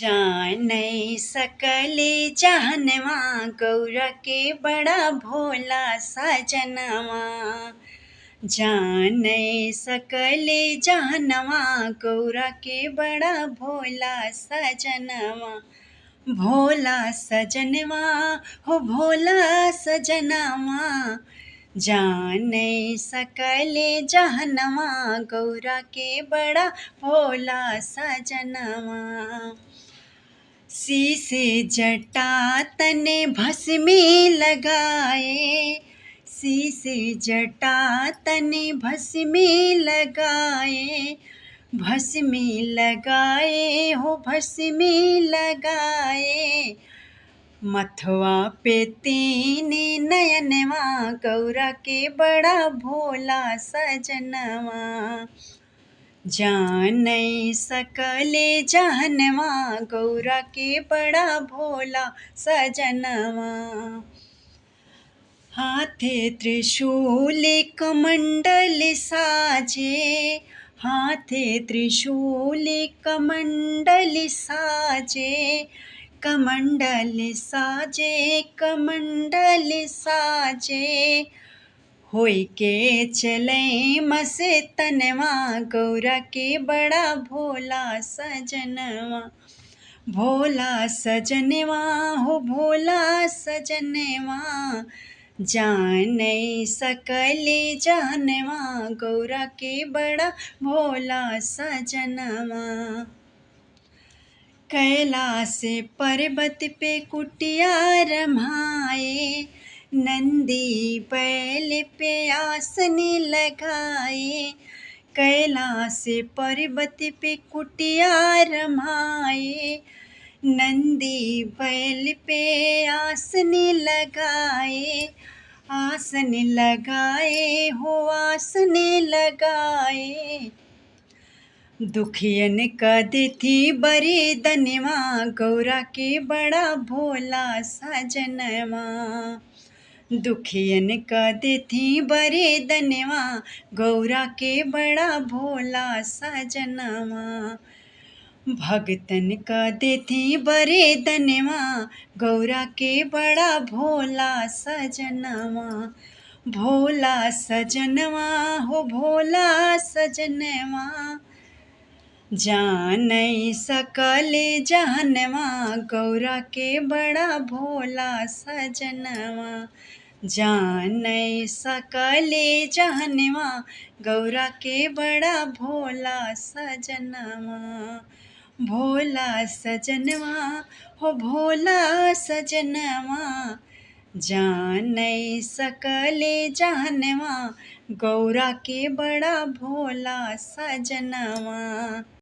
जानै सकले जहनवा गौरा के बड़ा भोला सजनवा। जानै सकले जहनवा गौरा के बड़ा भोला सजनवा। भोला सजनवा हो भोला सजनवा। जानै सकले जहनवा गौरा के बड़ा भोला सजनवा। शीसे जटा तने भस्मी लगाए। शीसे जटा तने भस्मी लगाए। भस्मी लगाए हो भस्मी लगाए। मथवा पे तीन नयनवा गौरा के बड़ा भोला सजनवा। जानै सकले जहनवा गौरा के बड़ा भोला सजनवा। हाथे त्रिशूल कमंडल साजे। हाथे त्रिशूल कमंडल साजे। कमंडल साजे कमंडल साजे। होई के चले मस्तनवा गौरा के बड़ा भोला सजनवा। भोला सजनवा हो भोला सजनवा। जानै सकले जहनवा गौरा के बड़ा भोला सजनवा। कैलाश पर्वत पे कुटिया रमाए। नंदी बैल पे आसन लगाए। कैलाश पर्वत पे कुटिया रमाए। नंदी बैल पे आसन लगाए। आसन लगाए हो आसन लगाए। दुखियन का देती बरिदनवा गौरा के बड़ा भोला सजनवा। दुखियन का देती बरिदनवा गौरा के बड़ा भोला सजनवा। भगतन का देती बरिदनवा गौरा के बड़ा भोला सजनवा। भोला सजनवा हो भोला सजनवा। जानै सकले जहनवा गौरा के बड़ा भोला सजनवा। जानै सकले जहनवा गौरा के बड़ा भोला सजनवा। भोला सजनवा हो भोला सजनवा। जानै सकले जहनवा गौरा के बड़ा भोला सजनवा।